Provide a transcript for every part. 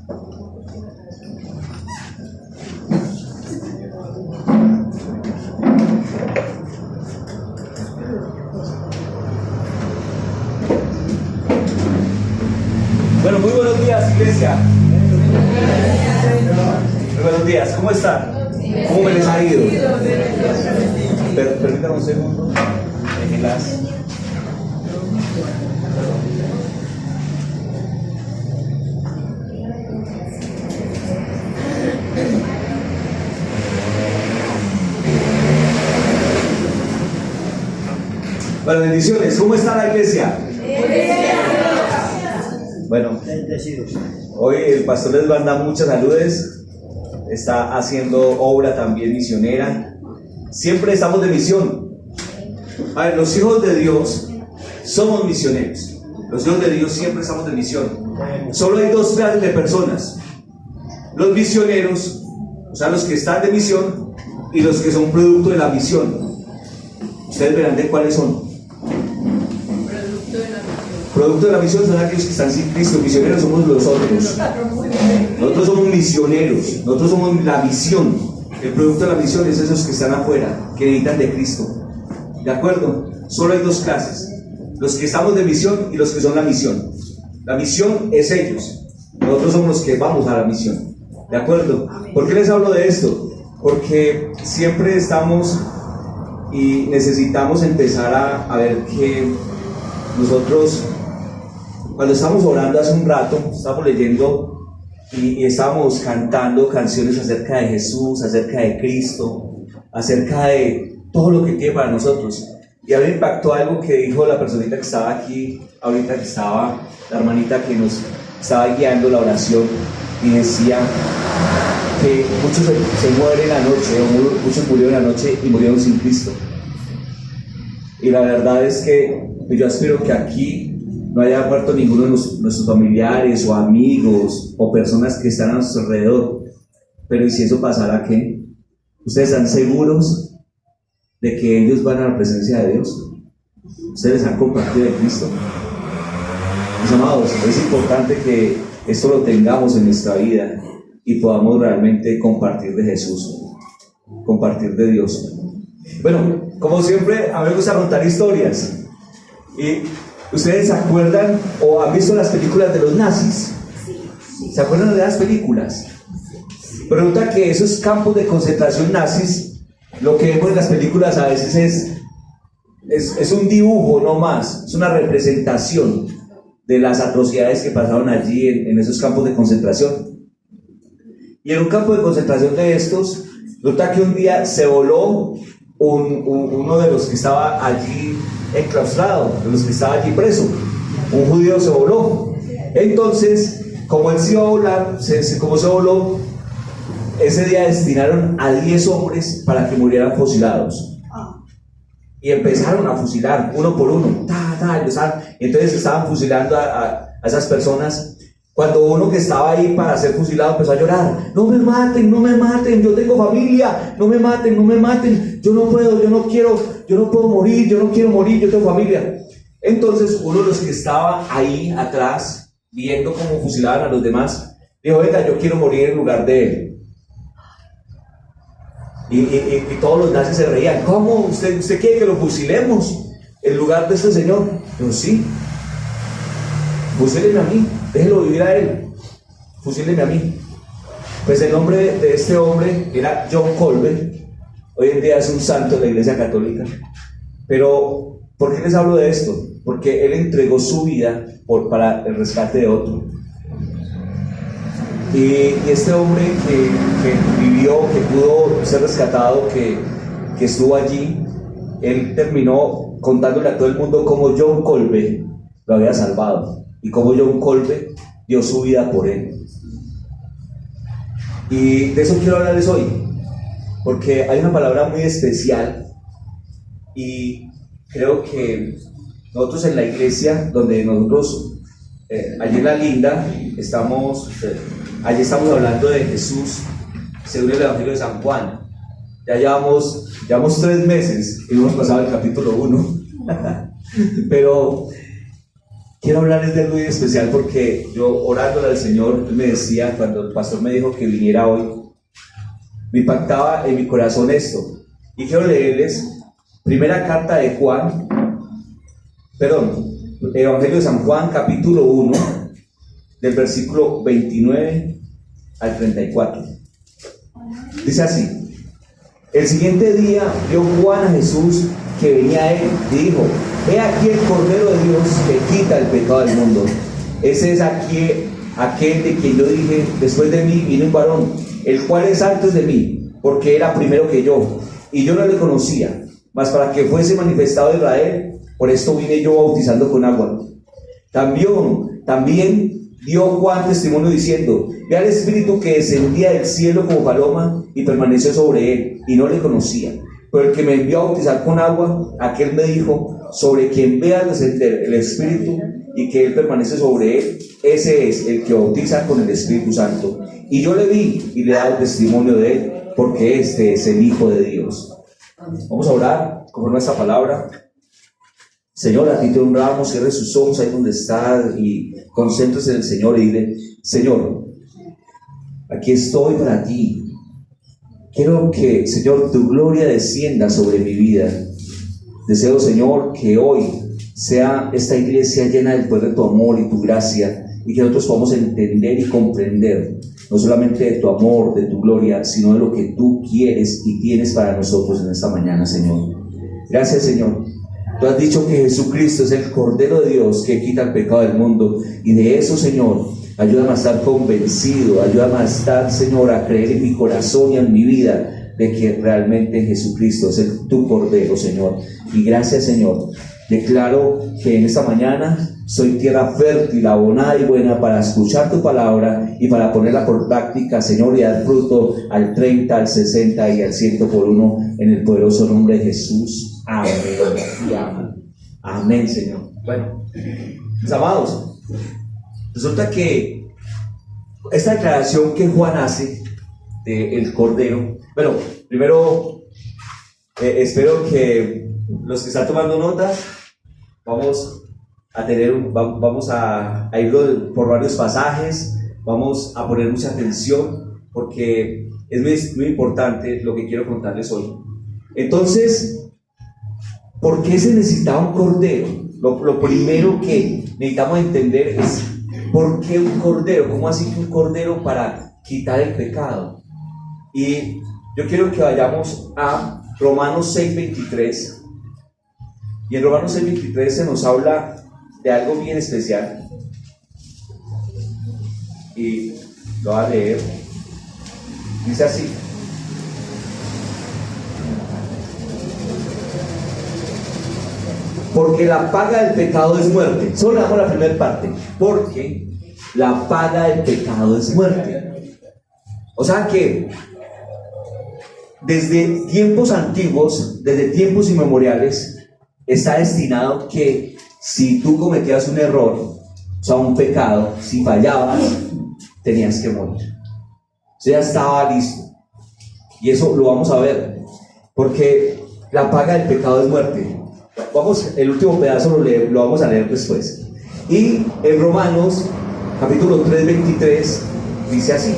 Bueno, muy buenos días, iglesia. Muy buenos días, ¿cómo están? ¿Cómo me les ha ido? Permítanme un segundo. Déjenlas. Bueno, bendiciones. ¿Cómo está la iglesia? Bueno, hoy el pastor les manda muchas saludes. Está haciendo obra también misionera. Siempre estamos de misión. A ver, los hijos de Dios somos misioneros. Los hijos de Dios siempre estamos de misión. Solo hay dos clases de personas: los misioneros, o sea, los que están de misión, y los que son producto de la misión. Ustedes verán de cuáles son. Producto de la misión son aquellos que están sin Cristo. Misioneros somos los otros. Nosotros somos misioneros. Nosotros somos la misión. El producto de la misión es esos que están afuera, que necesitan de Cristo. ¿De acuerdo? Solo hay dos clases: los que estamos de misión y los que son la misión. La misión es ellos. Nosotros somos los que vamos a la misión. ¿De acuerdo? ¿Por qué les hablo de esto? Porque siempre estamos y necesitamos empezar a ver que nosotros, cuando estábamos orando hace un rato, estábamos leyendo y estábamos cantando canciones acerca de Jesús, acerca de Cristo, acerca de todo lo que tiene para nosotros. Y a mí me impactó algo que dijo la personita que estaba aquí, ahorita que estaba, la hermanita que nos estaba guiando la oración, y decía que muchos se mueren anoche, o muchos murieron anoche y murieron sin Cristo. Y la verdad es que yo espero que aquí no haya muerto ninguno de nuestros familiares o amigos o personas que están a nuestro alrededor. Pero ¿y si eso pasara, qué? ¿Ustedes están seguros de que ellos van a la presencia de Dios? ¿Ustedes han compartido de Cristo? Mis amados, es importante que esto lo tengamos en nuestra vida y podamos realmente compartir de Jesús, compartir de Dios. Bueno, como siempre, a mí me gusta contar historias. Y ¿ustedes se acuerdan o han visto las películas de los nazis? ¿Se acuerdan de las películas? Pregunta que esos campos de concentración nazis, lo que vemos en las películas a veces es un dibujo, no más, es una representación de las atrocidades que pasaron allí en esos campos de concentración. Y en un campo de concentración de estos, nota que un día se voló uno de los que estaba allí enclaustrado, de los que estaba allí preso. Un judío se voló. Entonces, como él se iba a volar, como se voló, ese día destinaron a 10 hombres para que murieran fusilados. Y empezaron a fusilar uno por uno. Entonces estaban fusilando a esas personas. Cuando uno que estaba ahí para ser fusilado empezó a llorar: no me maten, no me maten, yo tengo familia, no me maten, no me maten, yo no puedo, yo no quiero, yo no puedo morir, yo no quiero morir, yo tengo familia. Entonces uno de los que estaba ahí atrás, viendo cómo fusilaban a los demás, dijo: venga, yo quiero morir en lugar de él. Y todos los nazis se reían: ¿cómo? ¿Usted quiere que lo fusilemos en lugar de este señor? Yo: sí, fusíleme a mí, déjelo vivir a él, fusíleme a mí. Pues el nombre de este hombre era John Colbert. Hoy en día es un santo de la Iglesia Católica. Pero ¿por qué les hablo de esto? Porque él entregó su vida para el rescate de otro. Y este hombre que vivió, que pudo ser rescatado, que estuvo allí, él terminó contándole a todo el mundo cómo John Colbert lo había salvado y cómo John Colbert dio su vida por él. Y de eso quiero hablarles hoy, porque hay una palabra muy especial y creo que nosotros en la iglesia, donde nosotros allí en La Linda allí estamos hablando de Jesús según el Evangelio de San Juan. Ya llevamos 3 meses y hemos pasado el capítulo 1. Pero Quiero hablarles de algo muy especial porque yo orándole al Señor, Él me decía, cuando el pastor me dijo que viniera hoy, me impactaba en mi corazón esto. Y quiero leerles primera carta de Juan, Evangelio de San Juan, capítulo 1, del versículo 29 al 34. Dice así: el siguiente día vio Juan a Jesús que venía a él y dijo: he aquí el Cordero de Dios que quita el pecado del mundo. Ese es aquel de quien yo dije: después de mí vino un varón, el cual es antes de mí, porque era primero que yo, y yo no le conocía, mas para que fuese manifestado a Israel, por esto vine yo bautizando con agua. También dio Juan testimonio diciendo: ve al Espíritu que descendía del cielo como paloma y permaneció sobre él, y no le conocía. Pero el que me envió a bautizar con agua, aquel me dijo: sobre quien veas descender el Espíritu y que él permanece sobre él, ese es el que bautiza con el Espíritu Santo. Y yo le vi y le he dado testimonio de él, porque este es el Hijo de Dios. Vamos a orar conforme a esta palabra. Señor, a ti te honramos. Cierre sus ojos ahí donde está y concéntrese en el Señor y dile: Señor, aquí estoy para ti. Quiero que, Señor, tu gloria descienda sobre mi vida. Deseo, Señor, que hoy sea esta iglesia llena del poder de tu amor y tu gracia, y que nosotros podamos entender y comprender no solamente de tu amor, de tu gloria, sino de lo que tú quieres y tienes para nosotros en esta mañana, Señor. Gracias, Señor. Tú has dicho que Jesucristo es el Cordero de Dios que quita el pecado del mundo, y de eso, Señor, ayúdame a estar convencido, ayúdame a estar, Señor, a creer en mi corazón y en mi vida de que realmente Jesucristo es tu Cordero, Señor. Y gracias, Señor. Declaro que en esta mañana soy tierra fértil, abonada y buena para escuchar tu palabra y para ponerla por práctica, Señor, y dar fruto al 30, al 60 y al 100 por uno, en el poderoso nombre de Jesús. Amén. Amén, Señor. Bueno, mis amados, resulta que esta declaración que Juan hace del Cordero, bueno, primero espero que los que están tomando nota, vamos a ir por varios pasajes, vamos a poner mucha atención porque es muy importante lo que quiero contarles hoy. Entonces, ¿por qué se necesitaba un cordero? Lo primero que necesitamos entender es ¿por qué un cordero? ¿Cómo así que un cordero para quitar el pecado? Y yo quiero que vayamos a Romanos 6:23. Y en Romanos 6:23 se nos habla de algo bien especial. Y lo voy a leer. Dice así: porque la paga del pecado es muerte. Solo damos la primera parte. Porque la paga del pecado es muerte. O sea que desde tiempos antiguos, desde tiempos inmemoriales, está destinado que si tú cometías un error, o sea, un pecado, si fallabas, tenías que morir. O sea, ya estaba listo. Y eso lo vamos a ver, porque la paga del pecado es muerte. El último pedazo lo vamos a leer después. Y en Romanos, capítulo 3:23, dice así.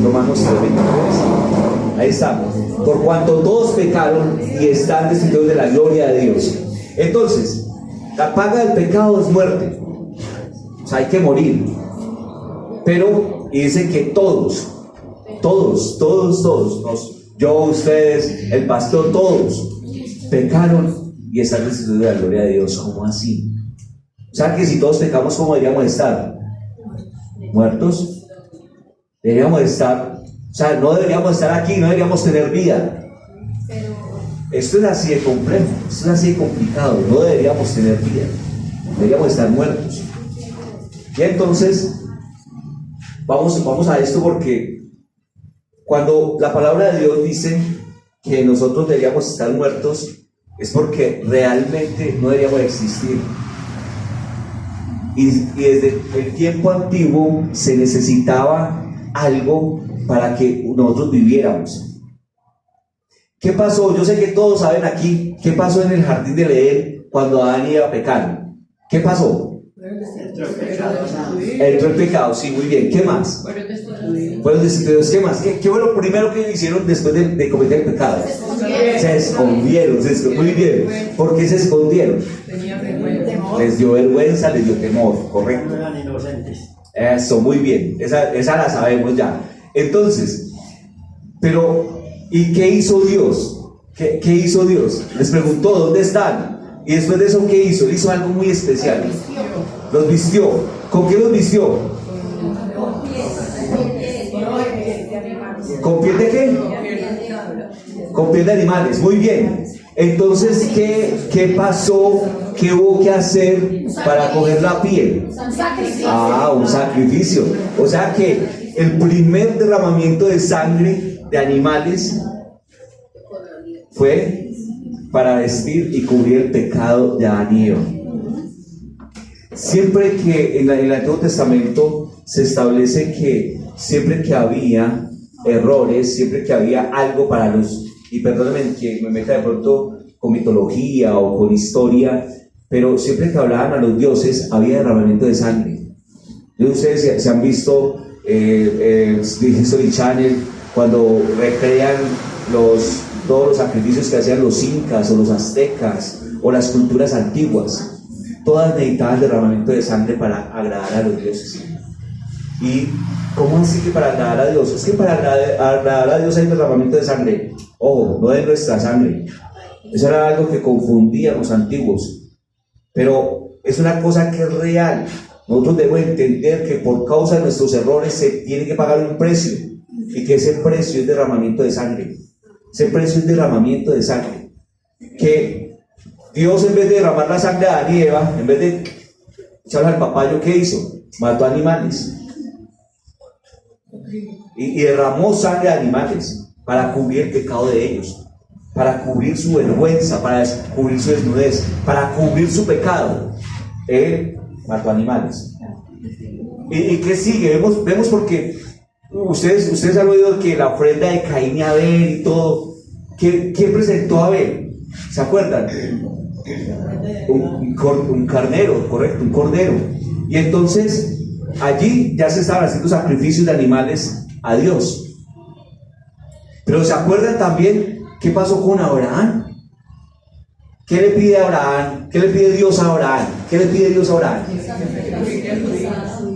Romanos 3:23. Ahí estamos. Por cuanto todos pecaron y están destituidos de la gloria de Dios. Entonces, la paga del pecado es muerte. O sea, hay que morir. Pero, y dice que todos, yo, ustedes, el pastor, todos pecaron y están destituidos de la gloria de Dios. ¿Cómo así? O sea, que si todos pecamos, ¿cómo deberíamos estar? ¿Muertos? Deberíamos estar, o sea, no deberíamos estar aquí, no deberíamos tener vida. Esto es así de complejo, esto es así de complicado, no deberíamos tener vida, deberíamos estar muertos. Y entonces, vamos a esto porque cuando la palabra de Dios dice que nosotros deberíamos estar muertos, es porque realmente no deberíamos existir. Y desde el tiempo antiguo se necesitaba algo para que nosotros viviéramos. ¿Qué pasó? Yo sé que todos saben aquí qué pasó en el jardín del Edén cuando Adán y Eva pecaron. ¿Qué pasó? Entró el pecado, sí, muy bien. ¿Qué más? Fueron destituidos. ¿Qué más? ¿Qué fue lo primero que hicieron después de cometer el pecado? Se escondieron. Muy bien. ¿Por qué se escondieron? Les dio vergüenza, les dio temor, correcto. Eran inocentes. Eso, muy bien. Esa la sabemos ya. Entonces, pero, ¿y qué hizo Dios? ¿Qué hizo Dios? Les preguntó, ¿dónde están? Y después de eso, ¿qué hizo? Él hizo algo muy especial. Los vistió. ¿Con qué los vistió? ¿Con piel de qué? Con piel de animales. Muy bien. Entonces, ¿qué pasó? ¿Qué hubo que hacer para coger la piel? Un sacrificio. O sea que el primer derramamiento de sangre de animales fue para vestir y cubrir el pecado de Adán y Eva. Siempre que en el Antiguo Testamento se establece que siempre que había errores, siempre que había algo para los, y perdónenme que me meta de pronto con mitología o con historia, pero siempre que hablaban a los dioses había derramamiento de sangre. Ustedes se han visto History Channel cuando recrean todos los sacrificios que hacían los incas o los aztecas o las culturas antiguas. Todas necesitaban derramamiento de sangre para agradar a los dioses. ¿Y cómo así que para agradar a Dios? Es que para agradar a Dios hay derramamiento de sangre. Ojo, no de nuestra sangre. Eso era algo que confundían los antiguos. Pero es una cosa que es real. Nosotros debemos entender que por causa de nuestros errores se tiene que pagar un precio. Y que ese precio es derramamiento de sangre. Ese precio es derramamiento de sangre. Que Dios, en vez de derramar la sangre de Adán y Eva, en vez de echarle al papayo, ¿qué hizo? Mató animales. Y derramó sangre de animales para cubrir el pecado de ellos, para cubrir su vergüenza, para cubrir su desnudez, para cubrir su pecado. Él mató animales. ¿Y qué sigue? Vemos porque ustedes han oído que la ofrenda de Caín y Abel y todo. ¿Qué presentó Abel? ¿Se acuerdan? Un carnero, correcto, un cordero. Y entonces allí ya se estaban haciendo sacrificios de animales a Dios. Pero ¿se acuerdan también qué pasó con Abraham? ¿Qué le pide a Abraham? ¿Qué le pide Dios a Abraham? ¿Qué le pide Dios a Abraham?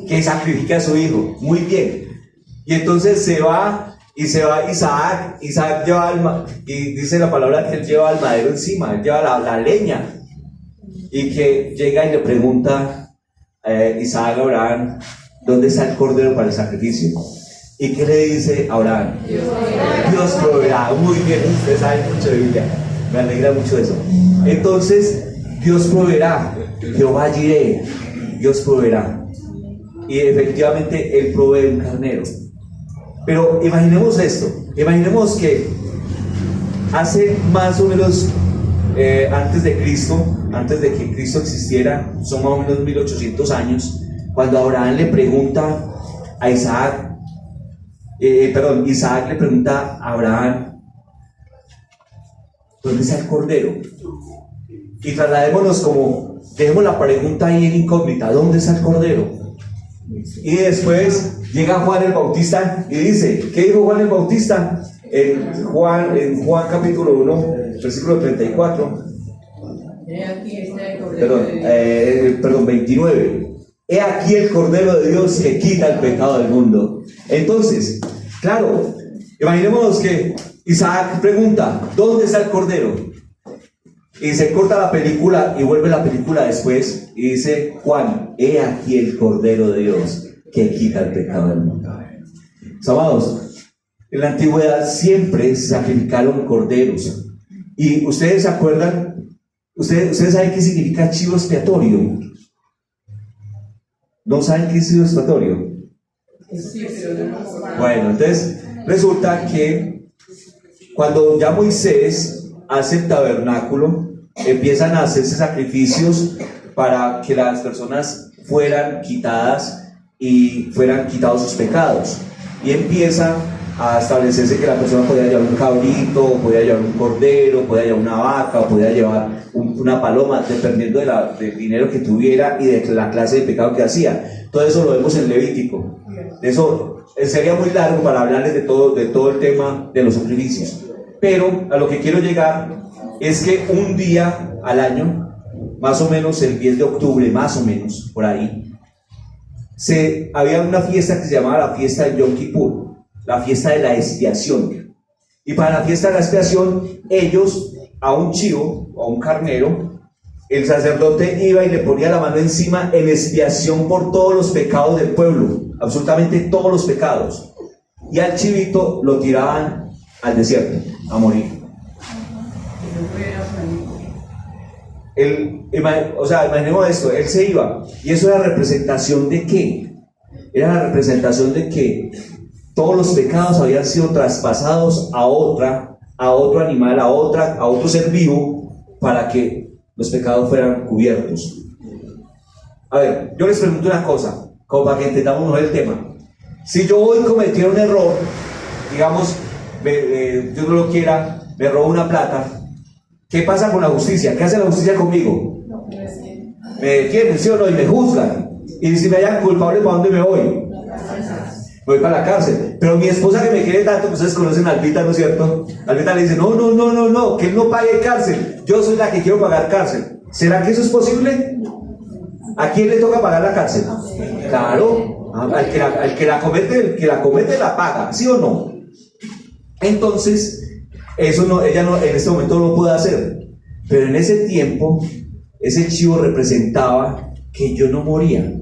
Que sacrifique a su hijo. Muy bien. Y entonces se va Isaac lleva y dice la palabra que él lleva el madero encima, él lleva la leña, y que llega y le pregunta Isaac a Abraham, ¿dónde está el cordero para el sacrificio? ¿Y qué le dice Abraham? Dios proveerá. Muy bien, ustedes saben mucho de Biblia, me alegra mucho eso. Entonces Dios proveerá, Jehová Jireh, Dios proveerá, y efectivamente él provee un carnero. Pero imaginemos esto, imaginemos que hace más o menos antes de que Cristo existiera, son más o menos 1800 años, cuando Abraham le pregunta a Isaac le pregunta a Abraham, ¿dónde está el cordero? Y trasladémonos dejemos la pregunta ahí en incógnita, ¿dónde está el cordero? Y después llega Juan el Bautista y dice, ¿qué dijo Juan el Bautista? En Juan capítulo 1, versículo 34. Perdón, 29. He aquí el Cordero de Dios que quita el pecado del mundo. Entonces, claro, imaginémonos que Isaac pregunta, ¿dónde está el Cordero? Y se corta la película y vuelve la película después y dice Juan, he aquí el Cordero de Dios que quita el pecado del mundo. Amados, en la antigüedad siempre se sacrificaron corderos. Y ustedes se acuerdan, ustedes saben qué significa chivo expiatorio. ¿No saben qué es chivo expiatorio? Bueno, entonces resulta que cuando ya Moisés hace el tabernáculo, empiezan a hacerse sacrificios para que las personas fueran quitadas y fueran quitados sus pecados. Y empieza a establecerse que la persona podía llevar un cabrito, podía llevar un cordero, podía llevar una vaca, o podía llevar una paloma, dependiendo del dinero que tuviera y de la clase de pecado que hacía. Todo eso lo vemos en Levítico. Eso sería muy largo para hablarles de todo el tema de los sacrificios. Pero a lo que quiero llegar es que un día al año, más o menos el 10 de octubre, más o menos, por ahí, había una fiesta que se llamaba la fiesta de Yom Kippur, la fiesta de la expiación. Y para la fiesta de la expiación, ellos, a un chivo, o a un carnero, el sacerdote iba y le ponía la mano encima en expiación por todos los pecados del pueblo, absolutamente todos los pecados. Y al chivito lo tiraban al desierto, a morir. Imaginemos esto, él se iba, y eso era representación de ¿qué? Era la representación de que todos los pecados habían sido traspasados a otro animal, a otro ser vivo, para que los pecados fueran cubiertos. A ver, yo les pregunto una cosa, como para que entendamos mejor el tema. Si yo hoy cometiera un error, digamos, Dios no lo quiera, me robo una plata, ¿qué pasa con la justicia? ¿Qué hace la justicia conmigo? Me defienden, ¿sí o no? Y me juzgan. Y si me hallan culpable, ¿para dónde me voy? Voy para la cárcel. Pero mi esposa, que me quiere tanto, que ustedes conocen a Albita, ¿no es cierto? Albita le dice, no, que él no pague cárcel. Yo soy la que quiero pagar cárcel. ¿Será que eso es posible? ¿A quién le toca pagar la cárcel? Claro, al que la comete la paga, ¿sí o no? Entonces, ella en este momento no lo puede hacer. Pero en ese tiempo, ese chivo representaba que yo no moría.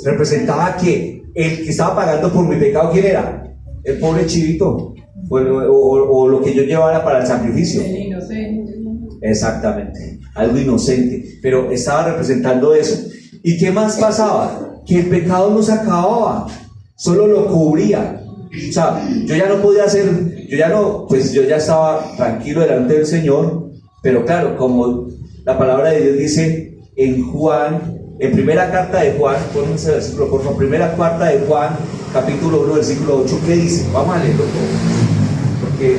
Representaba que el que estaba pagando por mi pecado, ¿quién era? El pobre chivito, o lo que yo llevara para el sacrificio. El inocente. Exactamente, algo inocente, pero estaba representando eso. ¿Y qué más pasaba? Que el pecado no se acababa, solo lo cubría. O sea, yo ya no podía hacer, yo ya estaba tranquilo delante del Señor, pero claro, como la palabra de Dios dice en Juan, en primera carta de Juan, pónganse el versículo, por favor, primera carta de Juan, capítulo 1, versículo 8, ¿qué dice? Vamos a leerlo todo. Porque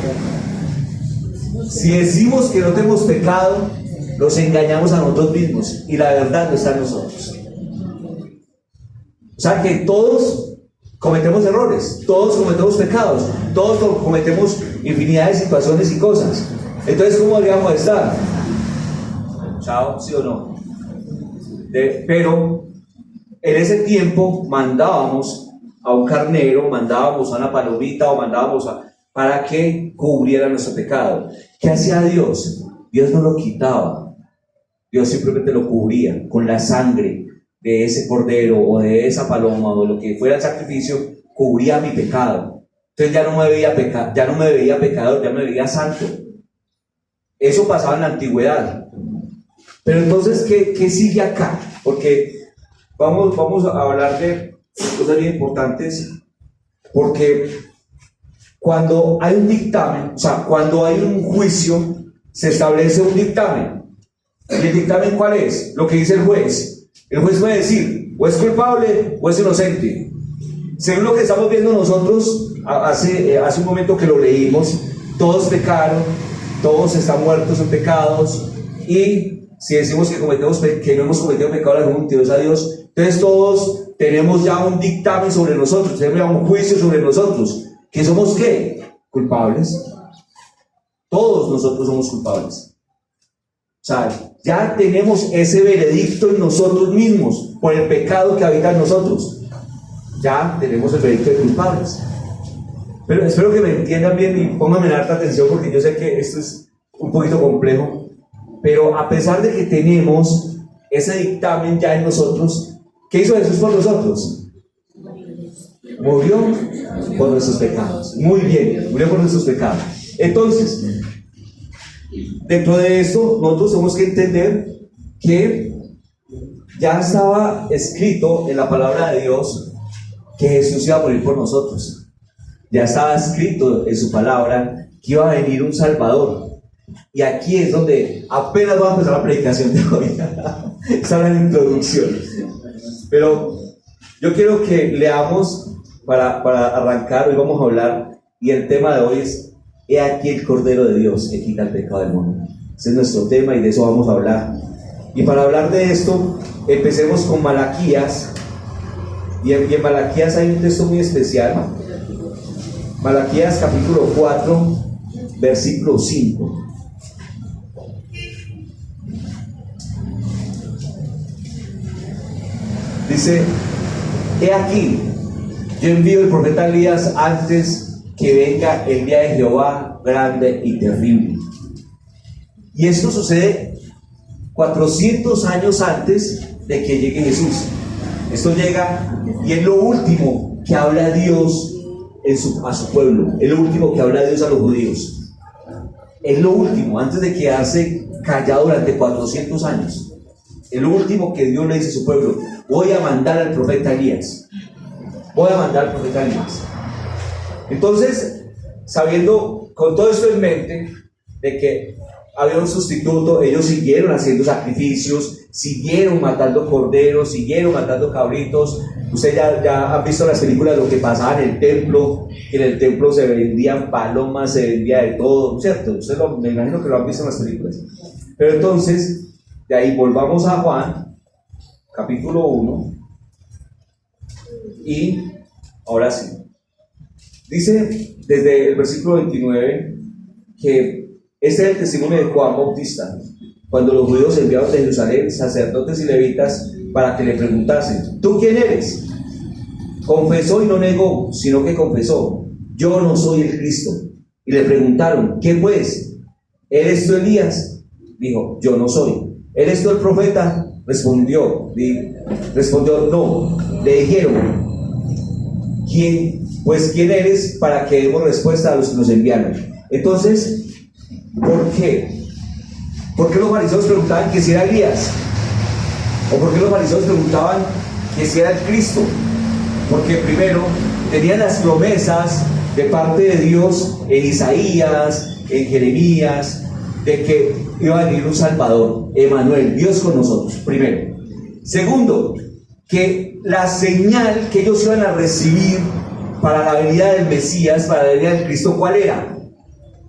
si decimos que no tenemos pecado, nos engañamos a nosotros mismos y la verdad no está en nosotros. O sea que todos cometemos errores, todos cometemos pecados, todos cometemos infinidad de situaciones y cosas. Entonces, ¿cómo deberíamos estar? ¿Chao? ¿Sí o no? Pero en ese tiempo mandábamos a un carnero, mandábamos a una palomita o mandábamos para que cubriera nuestro pecado. ¿Qué hacía Dios? Dios no lo quitaba, Dios simplemente lo cubría con la sangre de ese cordero o de esa paloma o lo que fuera el sacrificio, cubría mi pecado. Entonces ya no me veía pecador, ya me veía santo. Eso pasaba en la antigüedad. Pero entonces, ¿qué sigue acá? Porque vamos a hablar de cosas bien importantes, porque cuando hay un dictamen, o sea, cuando hay un juicio, se establece un dictamen. ¿Y el dictamen cuál es? Lo que dice el juez. El juez puede decir, o es culpable o es inocente. Según lo que estamos viendo nosotros, hace un momento que lo leímos, todos pecaron, todos están muertos en pecados, y si decimos que no hemos cometido pecado, le hacemos a Dios. Entonces todos tenemos ya un dictamen sobre nosotros, tenemos ya un juicio sobre nosotros. ¿Que somos qué? Culpables. Todos nosotros somos culpables. O sea, ya tenemos ese veredicto en nosotros mismos por el pecado que habita en nosotros. Ya tenemos el veredicto de culpables. Pero espero que me entiendan bien y pónganme harta atención, porque yo sé que esto es un poquito complejo. Pero a pesar de que tenemos ese dictamen ya en nosotros, ¿qué hizo Jesús por nosotros? Murió por nuestros pecados. Muy bien, murió por nuestros pecados. Entonces, dentro de esto, nosotros tenemos que entender que ya estaba escrito en la palabra de Dios que Jesús iba a morir por nosotros. Ya estaba escrito en su palabra que iba a venir un Salvador. Y aquí es donde apenas vamos a empezar la predicación de hoy. Esa es la introducción. Pero yo quiero que leamos para arrancar, hoy vamos a hablar, y el tema de hoy es: he aquí el Cordero de Dios que quita el pecado del mundo. Ese es nuestro tema y de eso vamos a hablar. Y para hablar de esto, empecemos con Malaquías. Y en Malaquías hay un texto muy especial. Malaquías capítulo 4, versículo 5. Dice: he aquí, yo envío el profeta Elías antes que venga el día de Jehová grande y terrible. Y esto sucede 400 años antes de que llegue Jesús. Esto llega y es lo último que habla Dios a su pueblo. Es lo último que habla Dios a los judíos. Es lo último, antes de quedarse callado durante 400 años. Es lo último que Dios le dice a su pueblo: voy a mandar al profeta Elías. Voy a mandar al profeta Elías. Entonces, sabiendo con todo esto en mente, de que había un sustituto, ellos siguieron haciendo sacrificios, siguieron matando corderos, siguieron matando cabritos. Ustedes ya han visto las películas de lo que pasaba en el templo, que en el templo se vendían palomas, se vendía de todo, ¿cierto? Ustedes me imagino que lo han visto en las películas. Pero entonces, de ahí volvamos a Juan, capítulo 1, y ahora sí. Dice desde el versículo 29 que este es el testimonio de Juan Bautista, cuando los judíos enviaron de Jerusalén sacerdotes y levitas para que le preguntasen: ¿tú quién eres? Confesó y no negó, sino que confesó: yo no soy el Cristo. Y le preguntaron: ¿qué pues? ¿Eres tú Elías? Dijo: yo no soy. ¿Eres tú el profeta? Respondió: no. Le dijeron: ¿quién eres? Para que demos respuesta a los que nos enviaron. Entonces, ¿por qué? ¿Por qué los fariseos preguntaban que si era Elías? ¿O por qué los fariseos preguntaban que si era el Cristo? Porque primero tenían las promesas de parte de Dios en Isaías, en Jeremías, de que iba a venir un Salvador, Emmanuel, Dios con nosotros, primero. Segundo, que la señal que ellos iban a recibir para la venida del Mesías, para la venida del Cristo, ¿cuál era?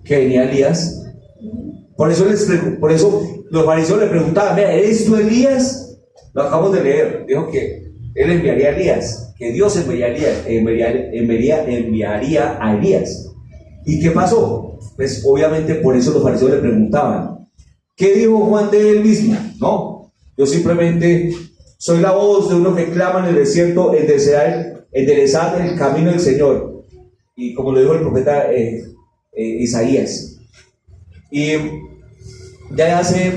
Que venía Elías. Por eso los fariseos le preguntaban: ¿eres tú Elías? Lo acabamos de leer. Dijo que él enviaría a Elías, que Dios enviaría a Elías. ¿Y qué pasó? Pues obviamente por eso los fariseos le preguntaban: ¿qué dijo Juan de él mismo? No, yo simplemente soy la voz de uno que clama en el desierto: enderezad el camino del Señor. Y como lo dijo el profeta Isaías. Y ya hace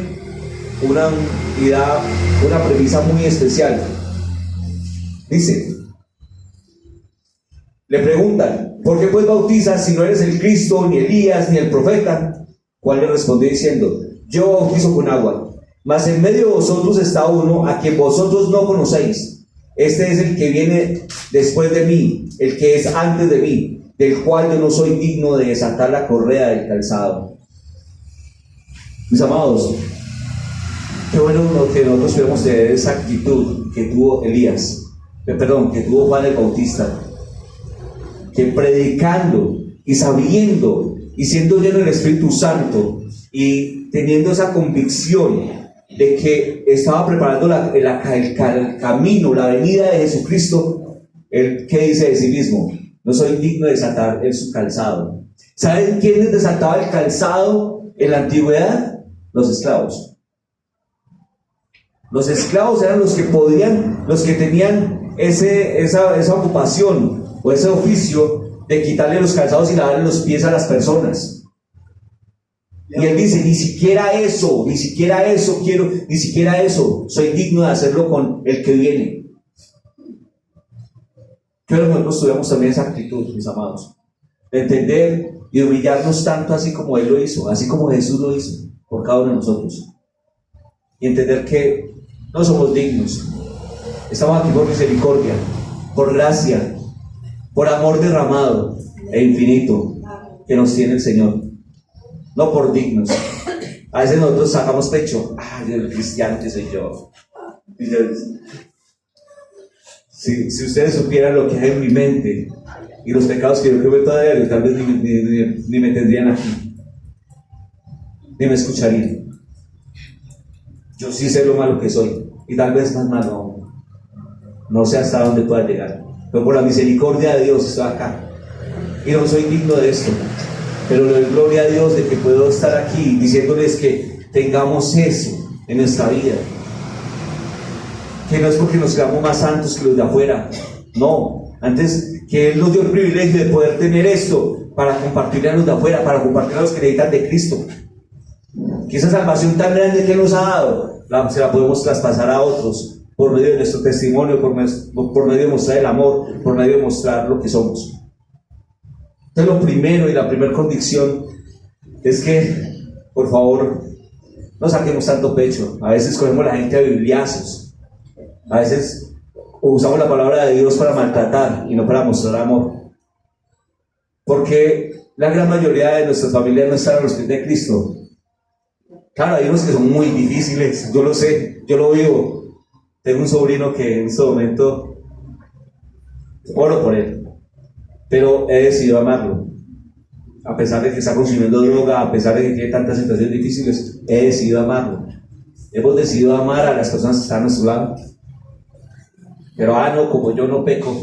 una premisa muy especial. Dice, le preguntan: ¿por qué pues bautizas si no eres el Cristo, ni Elías, ni el profeta? Juan le respondió diciendo: yo bautizo con agua, mas en medio de vosotros está uno a quien vosotros no conocéis. Este es el que viene después de mí, el que es antes de mí, del cual yo no soy digno de desatar la correa del calzado. Mis amados, qué bueno que nosotros pudiéramos tener esa actitud que tuvo que tuvo Juan el Bautista, que predicando y sabiendo y siendo lleno del Espíritu Santo y teniendo esa convicción de que estaba preparando el camino, la venida de Jesucristo, él, ¿qué dice de sí mismo? No soy digno de desatar su calzado. ¿Saben quiénes desataban el calzado en la antigüedad? Los esclavos. Los esclavos eran los que tenían esa ocupación o ese oficio de quitarle los calzados y lavarle los pies a las personas. Y él dice: ni siquiera eso soy digno de hacerlo con el que viene. Quiero que nosotros tuviéramos también esa actitud, mis amados, de entender y humillarnos tanto así como Él lo hizo, así como Jesús lo hizo por cada uno de nosotros, y entender que no somos dignos, estamos aquí por misericordia, por gracia, por amor derramado e infinito que nos tiene el Señor, no por dignos. A veces nosotros sacamos pecho: el cristiano que soy yo. Si ustedes supieran lo que hay en mi mente y los pecados que yo cometo a diario, tal vez ni me tendrían aquí, ni me escucharían. Yo sí sé lo malo que soy, y tal vez más malo aún. No sé hasta dónde pueda llegar, pero por la misericordia de Dios estoy acá, y no soy digno de esto, pero le doy gloria a Dios de que puedo estar aquí diciéndoles que tengamos eso en nuestra vida, que no es porque nos creamos más santos que los de afuera, no, antes que Él nos dio el privilegio de poder tener esto para compartirle a los de afuera, para compartir a los que necesitan de Cristo, que esa salvación tan grande que Él nos ha dado, se la podemos traspasar a otros por medio de nuestro testimonio, por medio de mostrar el amor, por medio de mostrar lo que somos. Entonces lo primero y la primera convicción es que, por favor, no saquemos tanto pecho. A veces cogemos a la gente a bibliazos, a veces usamos la palabra de Dios para maltratar y no para mostrar amor, porque la gran mayoría de nuestras familias no están a los pies de Cristo. Claro, hay unos que son muy difíciles, yo lo sé, yo lo vivo. Tengo un sobrino que en este momento oro por él, pero he decidido amarlo. A pesar de que está consumiendo droga, a pesar de que tiene tantas situaciones difíciles, he decidido amarlo. Hemos decidido amar a las personas que están a nuestro lado. Pero no, como yo no peco,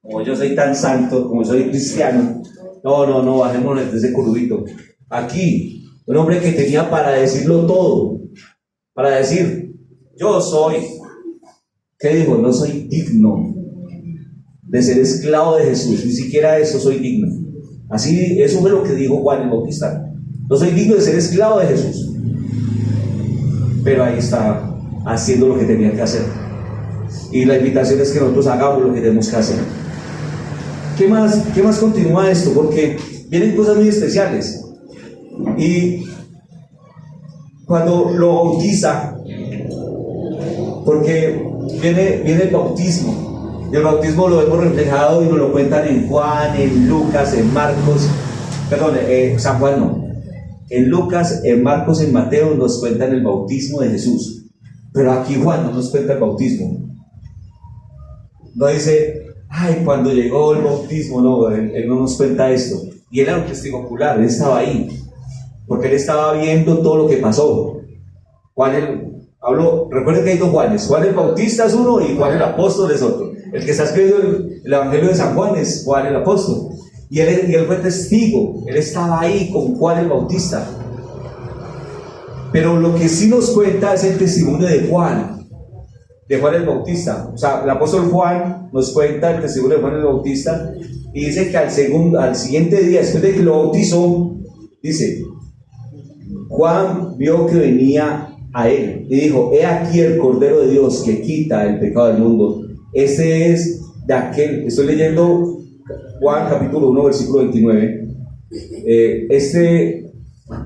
como yo soy tan santo, como soy cristiano, no, bajémonos de ese curubito. Aquí, un hombre que tenía para decirlo todo, para decir, yo soy, ¿qué dijo? No soy digno de ser esclavo de Jesús, ni siquiera eso soy digno. Así, eso fue lo que dijo Juan el Bautista. No soy digno de ser esclavo de Jesús. Pero ahí está, haciendo lo que tenía que hacer. Y la invitación es que nosotros hagamos lo que tenemos que hacer. ¿Qué más continúa esto? Porque vienen cosas muy especiales. Y cuando lo bautiza, porque viene el bautismo, y el bautismo lo hemos reflejado y nos lo cuentan en Juan, en Lucas, en Marcos, San Juan no, en Lucas, en Marcos, en Mateo nos cuentan el bautismo de Jesús, pero aquí Juan no nos cuenta el bautismo. No dice, cuando llegó el bautismo, no, él no nos cuenta esto. Y él era un testigo ocular, él estaba ahí, porque él estaba viendo todo lo que pasó. Recuerden que hay dos Juanes, Juan el Bautista es uno y Juan el Apóstol es otro. El que está escribiendo el Evangelio de San Juan es Juan el Apóstol. Y él fue testigo, él estaba ahí con Juan el Bautista. Pero lo que sí nos cuenta es el testimonio de Juan el Bautista. O sea, el apóstol Juan nos cuenta el testimonio de Juan el Bautista y dice que al siguiente día, después de que lo bautizó, dice, Juan vio que venía a él y dijo, he aquí el Cordero de Dios que quita el pecado del mundo. Este es de aquel, estoy leyendo Juan capítulo 1 versículo 29,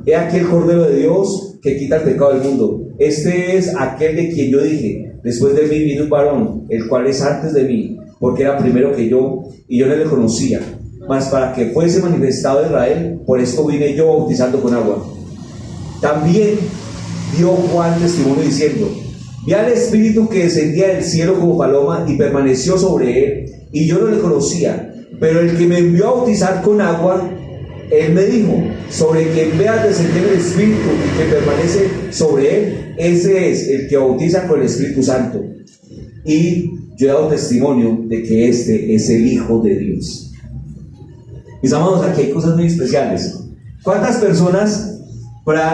he aquí el Cordero de Dios que quita el pecado del mundo. Este es aquel de quien yo dije, después de mí vino un varón, el cual es antes de mí, porque era primero que yo, y yo no le conocía. Mas para que fuese manifestado Israel, por esto vine yo bautizando con agua. También dio Juan testimonio diciendo, vi al Espíritu que descendía del cielo como paloma y permaneció sobre él, y yo no le conocía, pero el que me envió a bautizar con agua, él me dijo, sobre quien veas descender el Espíritu y que permanece sobre él, ese es el que bautiza con el Espíritu Santo. Y yo he dado testimonio de que este es el Hijo de Dios. Mis amados, aquí hay cosas muy especiales. ¿Cuántas personas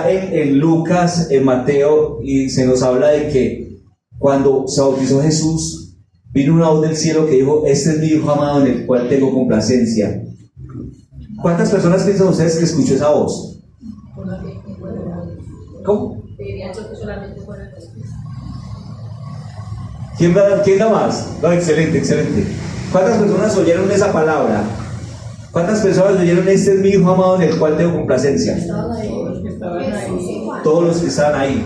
en Lucas, en Mateo, y se nos habla de que cuando se bautizó Jesús, vino una voz del cielo que dijo, este es mi Hijo amado en el cual tengo complacencia? ¿Cuántas personas piensan ustedes que escuchó esa voz? ¿Cómo? ¿Quién da más? No, excelente. ¿Cuántas personas oyeron esa palabra? ¿Cuántas personas oyeron este es mi Hijo amado en el cual tengo complacencia? Todos los que estaban ahí.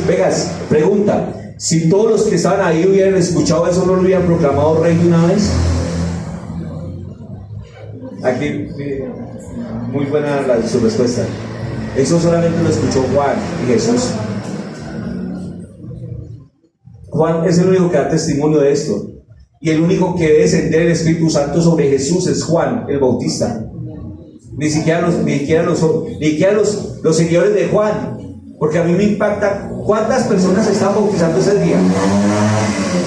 Vegas, pregunta, si todos los que estaban ahí hubieran escuchado eso, ¿no lo hubieran proclamado rey de una vez? Aquí, muy buena su respuesta. Eso solamente lo escuchó Juan y Jesús. Juan es el único que da testimonio de esto. Y el único que debe descender el Espíritu Santo sobre Jesús es Juan el Bautista. Ni siquiera los seguidores de Juan. Porque a mí me impacta cuántas personas se están bautizando ese día.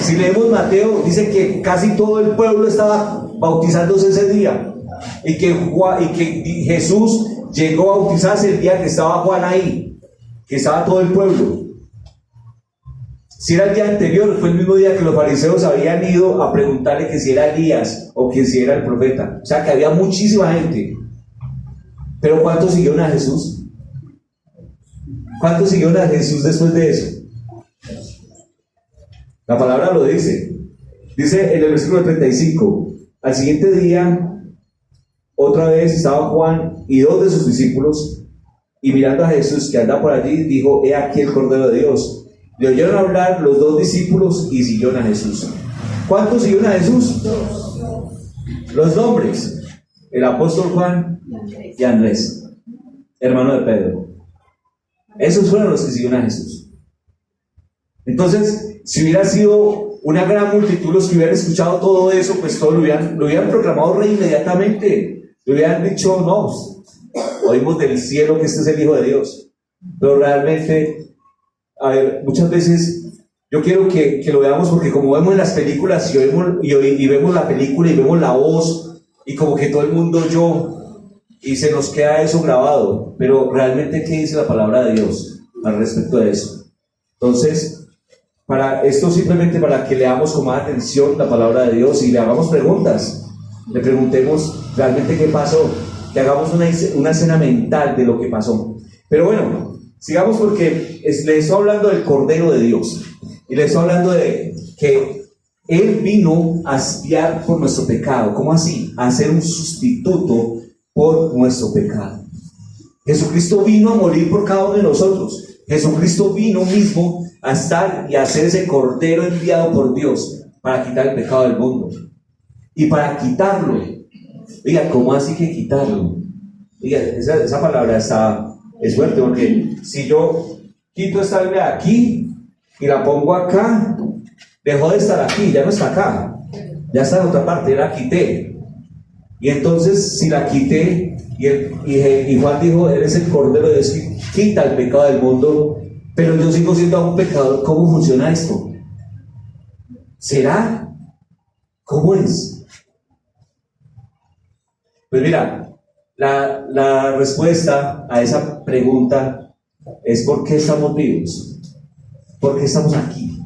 Si leemos Mateo, dice que casi todo el pueblo estaba bautizándose ese día. Y que Jesús llegó a bautizarse el día que estaba Juan ahí, que estaba todo el pueblo. Si era el día anterior, fue el mismo día que los fariseos habían ido a preguntarle que si era Elías o que si era el profeta. O sea que había muchísima gente. Pero ¿cuántos siguieron a Jesús? ¿Cuántos siguieron a Jesús después de eso? La palabra lo dice. Dice en el versículo 35: al siguiente día, otra vez estaba Juan y 2 de sus discípulos, y mirando a Jesús que anda por allí, dijo: he aquí el Cordero de Dios. Le oyeron hablar los 2 discípulos y siguieron a Jesús. ¿Cuántos siguieron a Jesús? 2. Los nombres: el apóstol Juan y Andrés, hermano de Pedro. Esos fueron los que siguieron a Jesús. Entonces, si hubiera sido una gran multitud los que hubieran escuchado todo eso, pues todos lo hubieran proclamado rey inmediatamente. Le hubieran dicho: no, oímos del cielo que este es el Hijo de Dios. Pero realmente, a ver, muchas veces yo quiero que lo veamos, porque como vemos en las películas y vemos la película y vemos la voz y como que todo el mundo y se nos queda eso grabado, pero realmente ¿qué dice la palabra de Dios al respecto de eso? Entonces, para esto simplemente para que leamos con más atención la palabra de Dios y le hagamos preguntas, le preguntemos realmente qué pasó, que hagamos una escena mental de lo que pasó. Pero bueno, sigamos, porque le estoy hablando del Cordero de Dios y le estoy hablando de que Él vino a expiar por nuestro pecado. ¿Cómo así? A ser un sustituto por nuestro pecado. Jesucristo vino a morir por cada uno de nosotros. Jesucristo vino mismo a estar y a ser ese Cordero enviado por Dios para quitar el pecado del mundo. Y para quitarlo, oiga, ¿cómo así que quitarlo? Oiga, esa palabra es fuerte, porque si yo quito esta Biblia de aquí y la pongo acá, dejó de estar aquí, ya no está acá, ya está en otra parte, la quité. Y entonces, si la quité, y Juan dijo: eres el Cordero de Dios que quita el pecado del mundo, pero yo sigo siendo un pecador, ¿cómo funciona esto? ¿Será? ¿Cómo es? Pues mira, la respuesta a esa pregunta es: ¿por qué estamos vivos? ¿Por qué estamos aquí?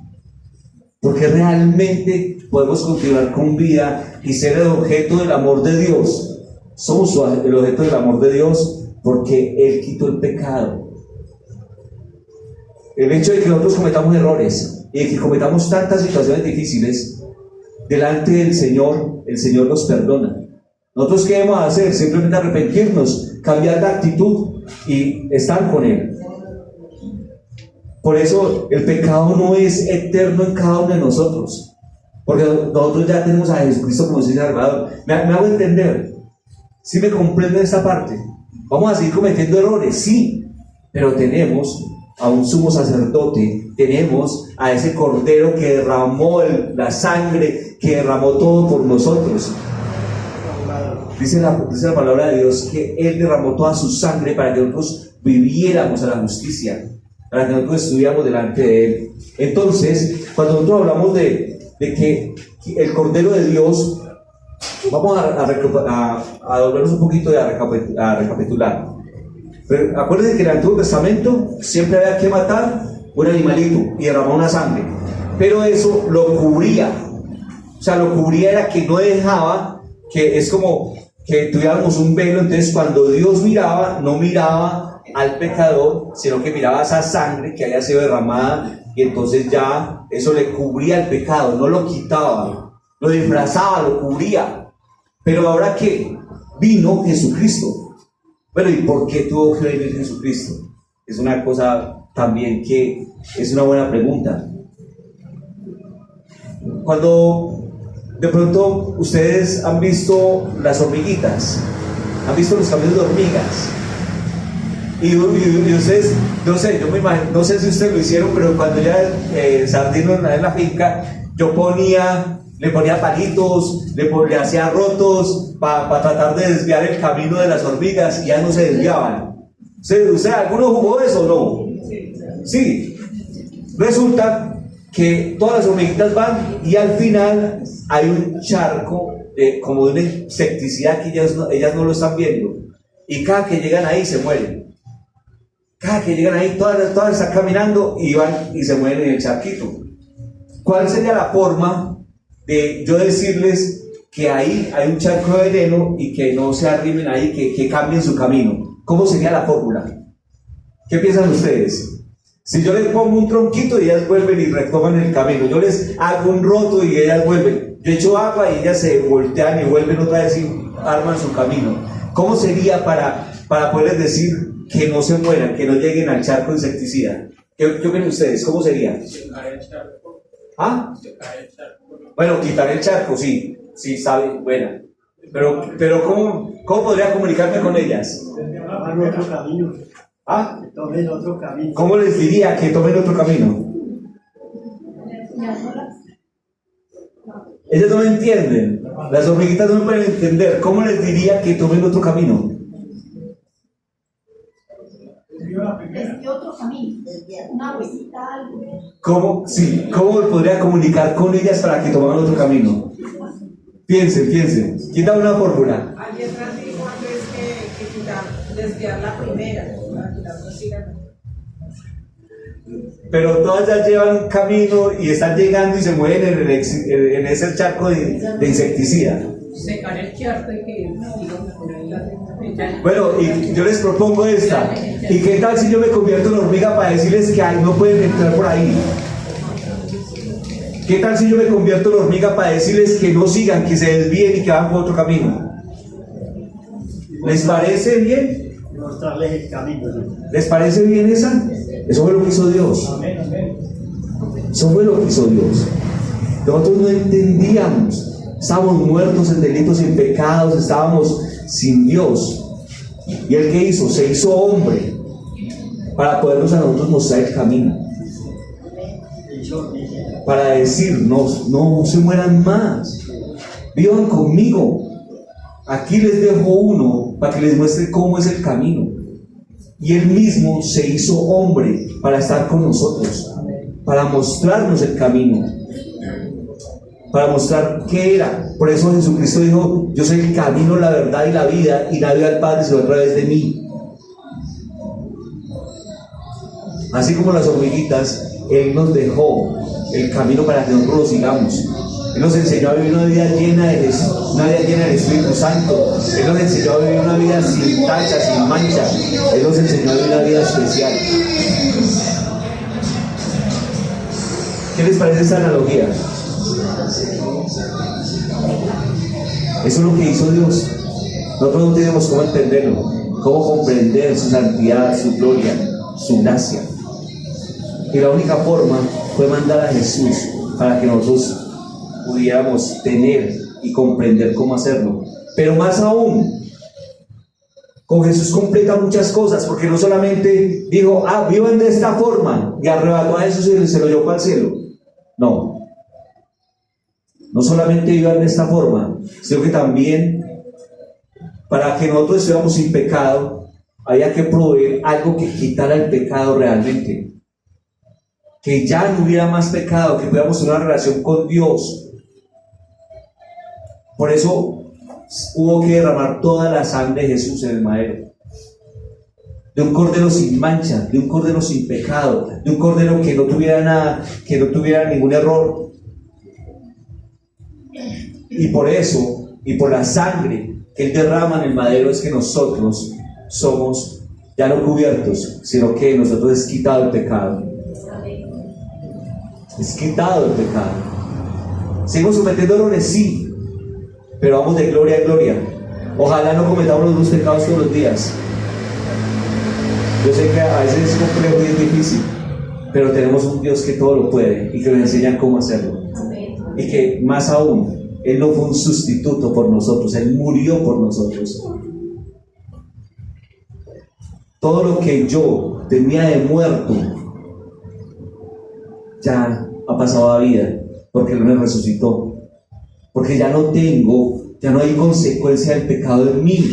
¿Por qué realmente podemos continuar con vida y ser el objeto del amor de Dios? Somos el objeto del amor de Dios porque Él quitó el pecado. El hecho de que nosotros cometamos errores y de que cometamos tantas situaciones difíciles delante del Señor, el Señor nos perdona. ¿Nosotros qué debemos hacer? Simplemente arrepentirnos, cambiar de actitud y estar con Él. Por eso el pecado no es eterno en cada uno de nosotros, porque nosotros ya tenemos a Jesucristo como Señor Salvador. ¿Me hago entender? ¿Sí me comprende esta parte? Vamos a seguir cometiendo errores, sí, pero tenemos a un sumo sacerdote, tenemos a ese Cordero que derramó la sangre, que derramó todo por nosotros. Dice la palabra de Dios que Él derramó toda su sangre para que nosotros viviéramos a la justicia, para que nosotros estuviéramos delante de Él. Entonces, cuando nosotros hablamos de que el Cordero de Dios, vamos a doblarnos un poquito y a recapitular. Pero acuérdense que en el Antiguo Testamento siempre había que matar un animalito y derramar una sangre, pero eso lo cubría. O sea, lo cubría era que no dejaba, que es como que tuviéramos un velo. Entonces, cuando Dios miraba, no miraba al pecador, sino que miraba esa sangre que había sido derramada, y entonces ya eso le cubría el pecado, no lo quitaba, lo disfrazaba, lo cubría. Pero ahora que vino Jesucristo, bueno, ¿y por qué tuvo que venir Jesucristo? Es una cosa también que es una buena pregunta. Cuando de pronto ustedes han visto las hormiguitas, han visto los camiones de hormigas, Y ustedes, no sé, yo me imagino, no sé si ustedes lo hicieron, pero cuando ya Sardino en la finca, yo le ponía palitos, le hacía rotos para tratar de desviar el camino de las hormigas y ya no se desviaban. ¿Usted alguno jugó eso o no? Sí. Resulta que todas las hormiguitas van y al final hay un charco como de una insecticida que ellas no lo están viendo. Y cada que llegan ahí se mueren. Cada que llegan ahí, todas están caminando y van y se mueren en el charquito. ¿Cuál sería la forma de yo decirles que ahí hay un charco de veneno y que no se arrimen ahí, que cambien su camino? ¿Cómo sería la fórmula? ¿Qué piensan ustedes? Si yo les pongo un tronquito y ellas vuelven y retoman el camino, yo les hago un roto y ellas vuelven, yo echo agua y ellas se voltean y vuelven otra vez y arman su camino. ¿Cómo sería para poderles decir que no se mueran, que no lleguen al charco insecticida? ¿Qué opinan ustedes? ¿Cómo sería? ¿Ah? Bueno, quitar el charco, sí, sabe, buena. Pero ¿cómo podría comunicarme con ellas? Otro camino. ¿Ah? Tomen otro camino. ¿Cómo les diría que tomen otro camino? Ellas no me entienden. Las hormiguitas no me pueden entender. ¿Cómo les diría que tomen otro camino? Otro camino, una huesita, algo. ¿Cómo me podría comunicar con ellas para que tomaran otro camino? Piensen. ¿Quién da una fórmula? Allí atrás dijo antes que desviar la primera, para que las dos sigan. Pero todas ya llevan un camino y están llegando y se mueven en ese charco de insecticida. Secar el charco y que sigan por ahí la. Bueno, y yo les propongo esta. ¿Y qué tal si yo me convierto en hormiga para decirles que no pueden entrar por ahí? ¿Qué tal si yo me convierto en hormiga para decirles que no sigan, que se desvíen y que van por otro camino? ¿Les parece bien? Mostrarles el camino. ¿Les parece bien esa? Eso fue lo que hizo Dios. Eso fue lo que hizo Dios. Nosotros no entendíamos. Estábamos muertos en delitos y en pecados. Estábamos sin Dios. ¿Y Él qué hizo? Se hizo hombre para podernos a nosotros mostrar el camino. Para decirnos, no se mueran más. Vivan conmigo. Aquí les dejo uno para que les muestre cómo es el camino. Y Él mismo se hizo hombre para estar con nosotros, para mostrarnos el camino, para mostrar qué era. Por eso Jesucristo dijo: yo soy el camino, la verdad y la vida, y nadie al Padre sino a través de mí. Así como las hormiguitas, Él nos dejó el camino para que nosotros lo sigamos. Él nos enseñó a vivir una vida llena de Jesús, una vida llena del Espíritu Santo. Él nos enseñó a vivir una vida sin tacha, sin mancha. Él nos enseñó a vivir una vida especial. ¿Qué les parece esta analogía? Eso es lo que hizo Dios. Nosotros no tenemos cómo entenderlo, cómo comprender su santidad, su gloria, su gracia. Y la única forma fue mandar a Jesús para que nosotros pudiéramos tener y comprender cómo hacerlo. Pero más aún, con Jesús completa muchas cosas, porque no solamente dijo: vivan de esta forma, y arrebató a Jesús y se lo llevó al cielo. No solamente vivan de esta forma, sino que también, para que nosotros estuviéramos sin pecado, había que proveer algo que quitara el pecado realmente, que ya no hubiera más pecado, que pudiéramos tener una relación con Dios. Por eso hubo que derramar toda la sangre de Jesús en el madero, de un cordero sin mancha, de un cordero sin pecado, de un cordero que no tuviera nada, que no tuviera ningún error. Y por eso, y por la sangre que Él derrama en el madero, es que nosotros somos ya no cubiertos, sino que nosotros es quitado el pecado. Es quitado el pecado. Seguimos cometiendo errores, sí, pero vamos de gloria en gloria. Ojalá no cometamos los dos pecados todos los días. Yo sé que a veces es complejo y es difícil, pero tenemos un Dios que todo lo puede y que nos enseña cómo hacerlo. Y que más aún, Él no fue un sustituto por nosotros, Él murió por nosotros. todo lo que yo tenía de muerto ya ha pasado a vida, porque Él me resucitó, porque ya no hay consecuencia del pecado en mí.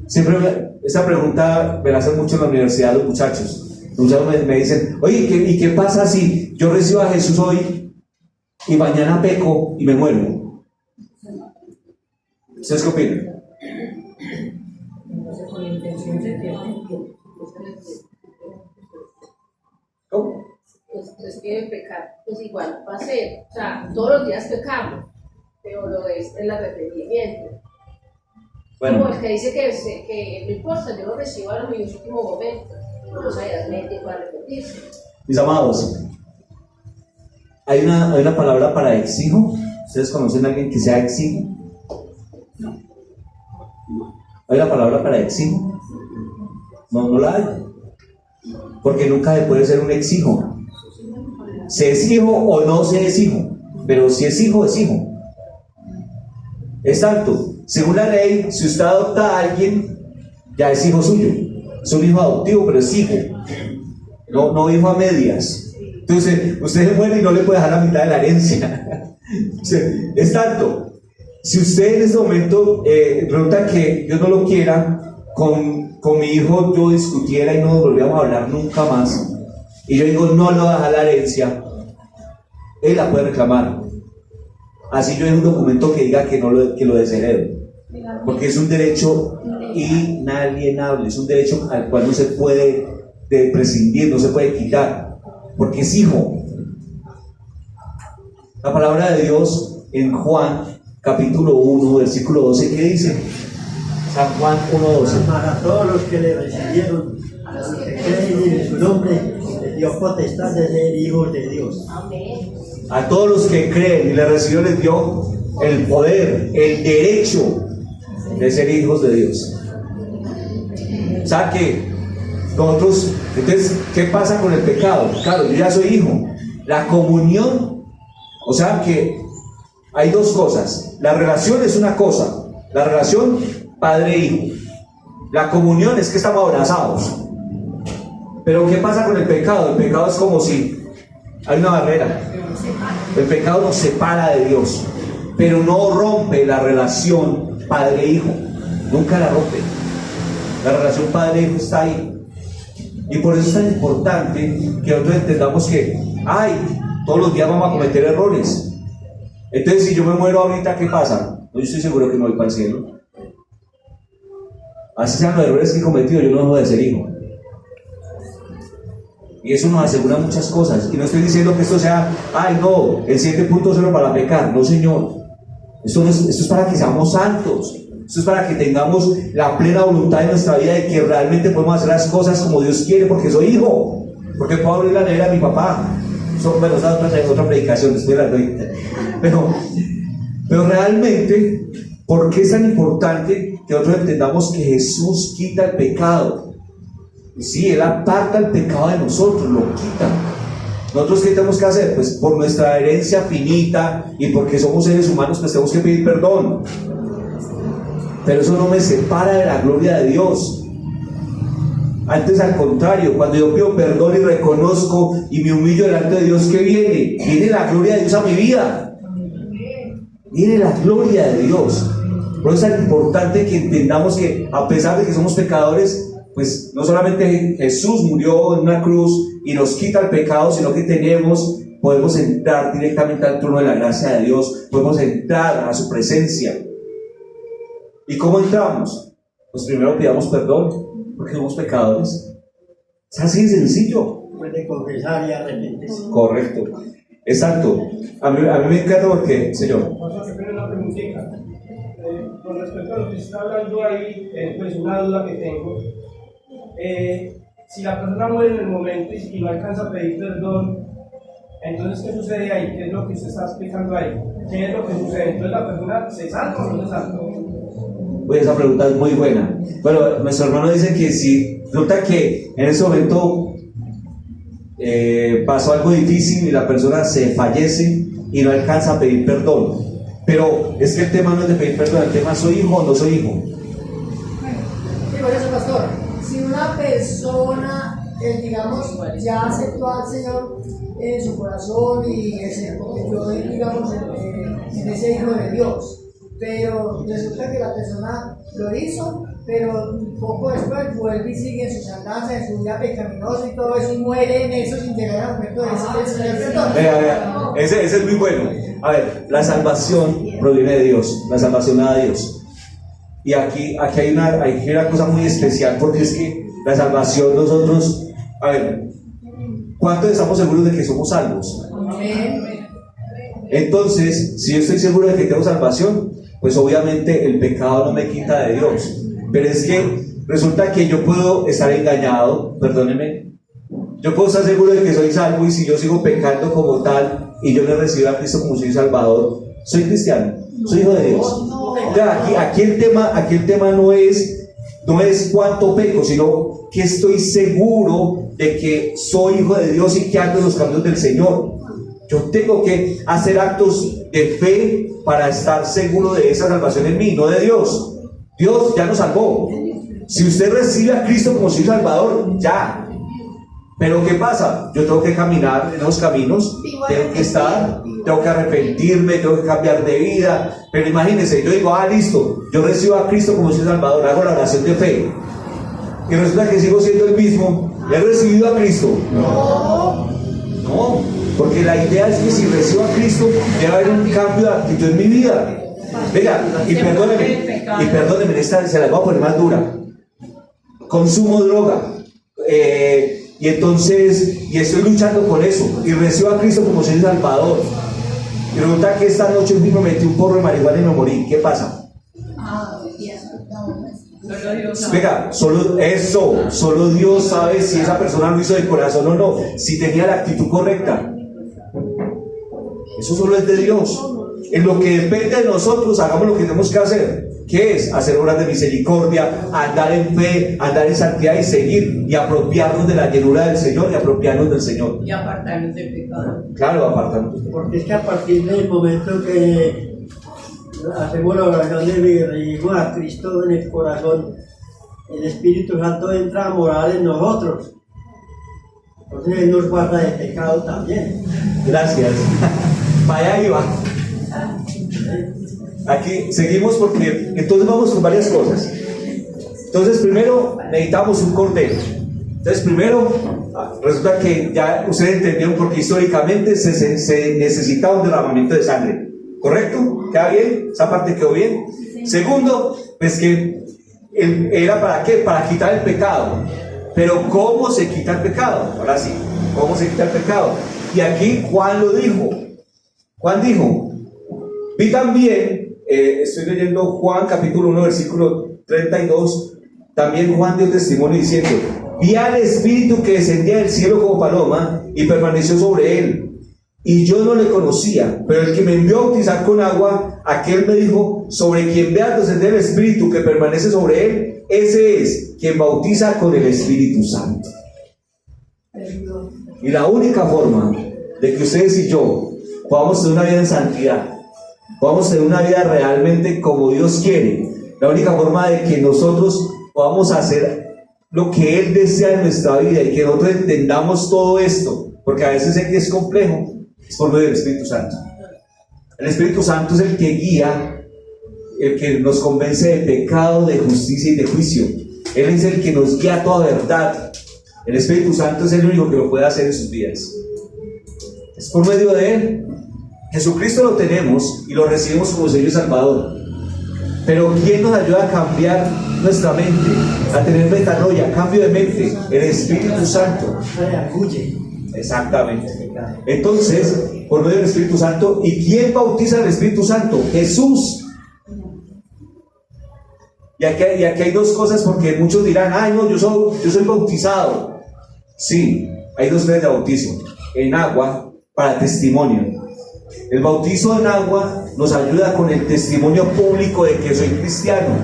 Siempre esa pregunta me la hacen mucho en la universidad los muchachos. Los muchachos me dicen, oye, ¿y qué pasa si yo recibo a Jesús hoy y mañana peco y me muero? ¿Ustedes qué opinan? ¿Cómo? Pues que pecar, pues igual va a ser, o sea, todos los días pecamos, pero lo es el arrepentimiento. Bueno. Como el que dice que no importa, yo lo recibo a mi último momento, pero se mente para arrepentirse. Mis amados, ¿hay una palabra para exijo? ¿Ustedes conocen a alguien que sea exijo? ¿Hay una palabra para exijo? No la hay. Porque nunca se puede ser un exijo. Se es hijo o no se es hijo, pero si es hijo, es hijo. Es tanto, según la ley, si usted adopta a alguien, ya es hijo suyo. Es un hijo adoptivo, pero es hijo. No hijo a medias. Entonces, usted se muere y no le puede dejar la mitad de la herencia. Es tanto, si usted en este momento resulta que yo no lo quiera, con mi hijo yo discutiera y no nos volvíamos a hablar nunca más, y yo digo no le voy a dejar la herencia, él la puede reclamar. Así yo en un documento que diga que lo desheredo, porque es un derecho inalienable, es un derecho al cual no se puede prescindir, no se puede quitar, porque es hijo. La palabra de Dios en Juan capítulo 1 versículo 12, ¿qué dice? San Juan 1:12. Para todos los que le recibieron, a los que creen en su nombre, les dio potestad de ser hijos de Dios. A todos los que creen y le recibieron les dio el poder, el derecho de ser hijos de Dios. O sea que nosotros, entonces, ¿qué pasa con el pecado? Claro, yo ya soy hijo. La comunión, o sea que hay dos cosas. La relación es una cosa, la relación padre-hijo. La comunión es que estamos abrazados. Pero ¿qué pasa con el pecado? El pecado es como si hay una barrera. El pecado nos separa de Dios, pero no rompe la relación padre-hijo. Nunca la rompe. La relación padre-hijo está ahí. Y por eso es tan importante que nosotros entendamos que todos los días vamos a cometer errores. Entonces, si yo me muero ahorita, ¿qué pasa? Yo estoy seguro que no voy para el cielo. Así sean los errores que he cometido, yo no dejo de ser hijo. Y eso nos asegura muchas cosas. Y no estoy diciendo que esto sea, el 7.0 para pecar. No, Señor. Esto es para que seamos santos. Esto es para que tengamos la plena voluntad en nuestra vida de que realmente podemos hacer las cosas como Dios quiere, porque soy hijo. Porque puedo abrir la nevera a mi papá. Bueno, esa es otra predicación, después la doy. Pero realmente, ¿por qué es tan importante que nosotros entendamos que Jesús quita el pecado? Sí, Él aparta el pecado de nosotros, lo quita. ¿Nosotros qué tenemos que hacer? Pues por nuestra herencia finita y porque somos seres humanos, pues tenemos que pedir perdón. Pero eso no me separa de la gloria de Dios. Antes, al contrario, cuando yo pido perdón y reconozco y me humillo delante de Dios, ¿qué viene? Viene la gloria de Dios a mi vida. Viene la gloria de Dios. Por eso es tan importante que entendamos que a pesar de que somos pecadores, pues no solamente Jesús murió en una cruz y nos quita el pecado, sino que podemos entrar directamente al trono de la gracia de Dios, podemos entrar a su presencia. ¿Y cómo entramos? Pues primero pidamos perdón, porque somos pecadores. Es así de sencillo. Puede confesar y arrepentirse. Correcto. Exacto. A mí me encanta porque, Señor. Una preguntita. Con respecto a lo que está hablando ahí, pues una duda que tengo. Si la persona muere en el momento y no alcanza a pedir perdón, entonces ¿qué sucede ahí? ¿Qué es lo que usted está explicando ahí? ¿Qué es lo que sucede? Entonces la persona se salva o no se salva. Pues esa pregunta es muy buena. Bueno, nuestro hermano dice que si resulta que en ese momento pasó algo difícil y la persona se fallece y no alcanza a pedir perdón. Pero es que el tema no es de pedir perdón, el tema es soy hijo o no soy hijo. por eso, pastor. Si una persona, digamos, ya aceptó al Señor en su corazón y se convirtió, digamos, en ese hijo de Dios, pero resulta que la persona lo hizo, pero poco después vuelve y sigue en sus andanzas, en su vida pecaminosa y todo eso, y muere en eso sin llegar al momento de decirle al Señor perdón. Vea, ese es muy bueno. A ver, la salvación proviene de Dios, la salvación da a Dios. Y aquí hay una cosa muy especial, porque es que la salvación nosotros, a ver, ¿cuántos estamos seguros de que somos salvos? Entonces, si yo estoy seguro de que tengo salvación, pues obviamente el pecado no me quita de Dios. Pero es que resulta que yo puedo estar engañado, perdónenme, yo puedo estar seguro de que soy salvo, y si yo sigo pecando como tal y yo no recibo a Cristo como soy Salvador, soy cristiano, soy hijo de Dios. Aquí el tema no es cuánto peco, sino que estoy seguro de que soy hijo de Dios y que ando en los caminos del Señor. Yo tengo que hacer actos de fe para estar seguro de esa salvación en mí, no de Dios. Dios ya nos salvó. Si usted recibe a Cristo como su Salvador, ya. Pero ¿qué pasa? Yo tengo que caminar en los caminos, tengo que arrepentirme, tengo que cambiar de vida. Pero imagínense, yo digo, listo, yo recibo a Cristo como su Salvador, hago la oración de fe, y resulta que sigo siendo el mismo. ¿He recibido a Cristo? No, porque la idea es que si recibo a Cristo, debe haber un cambio de actitud en mi vida. Venga, y perdónenme, esta se la voy a poner más dura. Consumo droga, y estoy luchando con eso, y recibo a Cristo como Señor Salvador, y resulta que esta noche me metí un porro de marihuana y me morí. ¿Qué pasa? Venga, solo Dios sabe si esa persona lo hizo de corazón o no, si tenía la actitud correcta. Eso solo es de Dios. En lo que depende de nosotros, hagamos lo que tenemos que hacer. ¿Qué es? Hacer obras de misericordia, andar en fe, andar en santidad y seguir y apropiarnos de la llenura del Señor y apropiarnos del Señor. Y apartarnos del pecado. Claro, apartarnos. Porque es que a partir del momento que hacemos la oración de recibimos a Cristo en el corazón, el Espíritu Santo entra a morar en nosotros. Entonces Él nos guarda de pecado también. Gracias. Vaya ahí va. Aquí seguimos porque entonces vamos con varias cosas. Entonces primero necesitamos un cordero. Entonces primero resulta que ya ustedes entendieron porque históricamente se necesitaba un derramamiento de sangre. ¿Correcto? ¿Queda bien? ¿Esa parte quedó bien? Segundo, pues que era ¿para qué? Para quitar el pecado. Pero ¿cómo se quita el pecado? Ahora sí, ¿cómo se quita el pecado? Y aquí Juan lo dijo. Juan dijo, vi también, estoy leyendo Juan capítulo 1 versículo 32, también Juan dio testimonio diciendo, vi al Espíritu que descendía del cielo como paloma y permaneció sobre él, y yo no le conocía, pero el que me envió a bautizar con agua, aquel me dijo, sobre quien vea descender el Espíritu que permanece sobre él, ese es quien bautiza con el Espíritu Santo. Y la única forma de que ustedes y yo podamos tener una vida en santidad, podamos tener una vida realmente como Dios quiere, la única forma de que nosotros podamos hacer lo que Él desea en nuestra vida y que nosotros entendamos todo esto, porque a veces sé que es complejo, es por medio del Espíritu Santo. El Espíritu Santo es el que guía, el que nos convence de pecado, de justicia y de juicio. Él es el que nos guía a toda verdad. El Espíritu Santo es el único que lo puede hacer en sus vidas. Es por medio de Él. Jesucristo lo tenemos y lo recibimos como Señor y Salvador. Pero ¿quién nos ayuda a cambiar nuestra mente? A tener metanoia, cambio de mente. El Espíritu Santo. Exactamente. Entonces, por medio del Espíritu Santo. ¿Y quién bautiza al Espíritu Santo? Jesús. Y aquí hay dos cosas, porque muchos dirán, ay no, yo soy bautizado. Sí, hay dos clases de bautismo. En agua, para testimonio. El bautizo en agua nos ayuda con el testimonio público de que soy cristiano.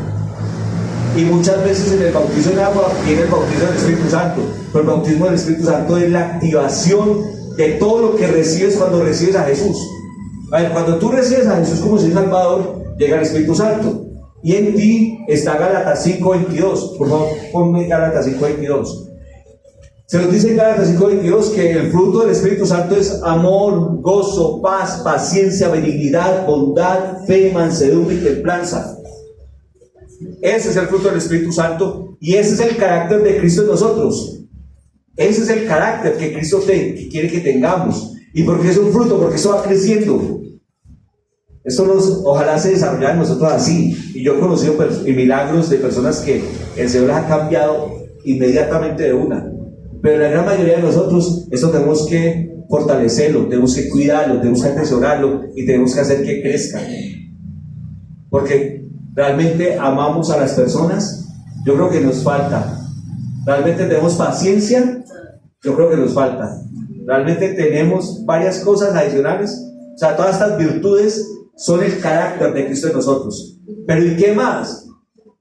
Y muchas veces en el bautizo en agua viene el bautizo del Espíritu Santo. Pero el bautismo del Espíritu Santo es la activación de todo lo que recibes cuando recibes a Jesús. A ver, cuando tú recibes a Jesús como Señor Salvador, llega el Espíritu Santo. Y en ti está Gálatas 5:22. Por favor, ponme Gálatas 5:22. Se nos dice en Gálatas 5:22 que el fruto del Espíritu Santo es amor, gozo, paz, paciencia, benignidad, bondad, fe, mansedumbre y templanza. Ese es el fruto del Espíritu Santo y ese es el carácter de Cristo en nosotros. Ese es el carácter que Cristo que quiere que tengamos. ¿Y por qué es un fruto? Porque eso va creciendo. Esto ojalá se desarrollara en nosotros así. Y yo he conocido milagros de personas que el Señor las ha cambiado inmediatamente de una. Pero la gran mayoría de nosotros, esto tenemos que fortalecerlo, tenemos que cuidarlo, tenemos que atesorarlo y tenemos que hacer que crezca. Porque realmente amamos a las personas, yo creo que nos falta. Realmente tenemos paciencia, yo creo que nos falta. Realmente tenemos varias cosas adicionales. O sea, todas estas virtudes son el carácter de Cristo en nosotros. Pero ¿y qué más?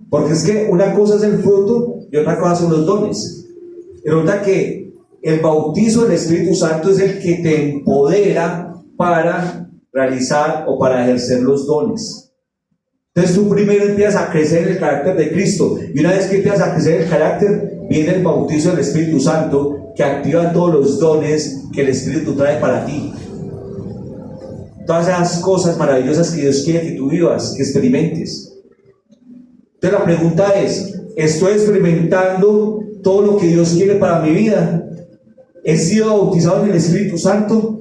Porque es que una cosa es el fruto y otra cosa son los dones. Y resulta que el bautizo del Espíritu Santo es el que te empodera para realizar o para ejercer los dones. Entonces tú primero empiezas a crecer en el carácter de Cristo, y una vez que empiezas a crecer en el carácter, viene el bautizo del Espíritu Santo, que activa todos los dones que el Espíritu trae para ti. Todas esas cosas maravillosas que Dios quiere que tú vivas, que experimentes. Entonces la pregunta es, ¿estoy experimentando todo lo que Dios quiere para mi vida? ¿He sido bautizado en el Espíritu Santo?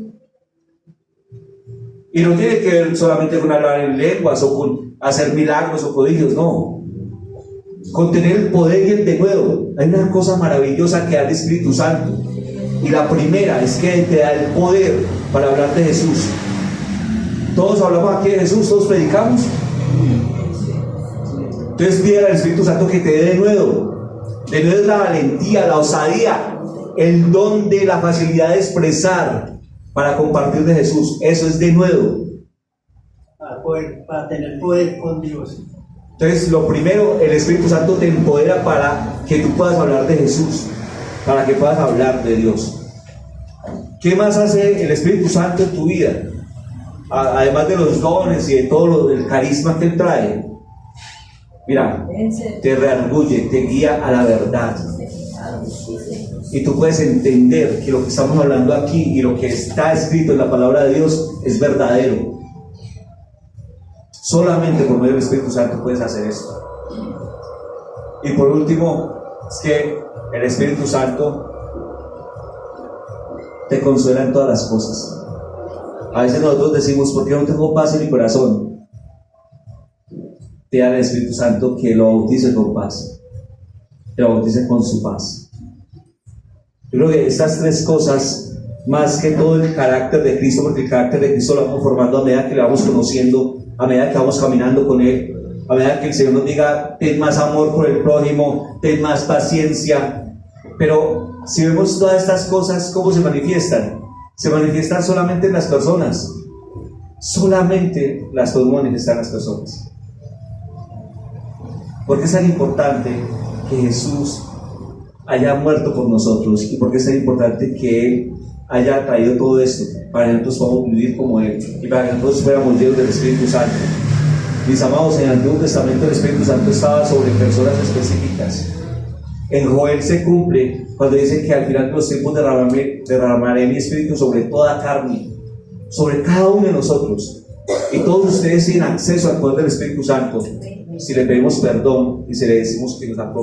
Y no tiene que ver solamente con hablar en lenguas o con hacer milagros o prodigios, no. Con tener el poder y el denuedo. Hay una cosa maravillosa que da el Espíritu Santo. Y la primera es que te da el poder para hablar de Jesús. Todos hablamos aquí de Jesús, todos predicamos. Entonces pide al Espíritu Santo que te dé denuedo. Denuedo es la valentía, la osadía, el don de la facilidad de expresar para compartir de Jesús. Eso es denuedo. Para tener poder con Dios. Entonces, lo primero, el Espíritu Santo te empodera para que tú puedas hablar de Jesús, para que puedas hablar de Dios. ¿Qué más hace el Espíritu Santo en tu vida? Además de los dones y de todo el carisma que Él trae. Mira, te redarguye, te guía a la verdad. Y tú puedes entender que lo que estamos hablando aquí y lo que está escrito en la palabra de Dios es verdadero. Solamente por medio del Espíritu Santo puedes hacer esto. Y por último, es que el Espíritu Santo te consuela en todas las cosas. A veces nosotros decimos, ¿por qué no tengo paz en mi corazón? Te da el Espíritu Santo que lo bautice con paz, que lo bautice con su paz. Yo creo que estas tres cosas, más que todo el carácter de Cristo, porque el carácter de Cristo lo vamos formando a medida que le vamos conociendo, a medida que vamos caminando con Él, a medida que el Señor nos diga, ten más amor por el prójimo, ten más paciencia. Pero si vemos todas estas cosas, ¿cómo se manifiestan? Se manifiestan solamente en las personas. Solamente las podemos manifestar en las personas. ¿Por qué es tan importante que Jesús haya muerto por nosotros? ¿Y por qué es tan importante que Él haya traído todo esto? Para que nosotros podamos vivir como Él y para que nosotros fuéramos llenos del Espíritu Santo. Mis amados, en el Antiguo Testamento el Espíritu Santo estaba sobre personas específicas. En Joel se cumple cuando dice que al final de los tiempos derramaré mi Espíritu sobre toda carne, sobre cada uno de nosotros. Y todos ustedes tienen acceso al poder del Espíritu Santo si le pedimos perdón y si le decimos que nos aprobamos.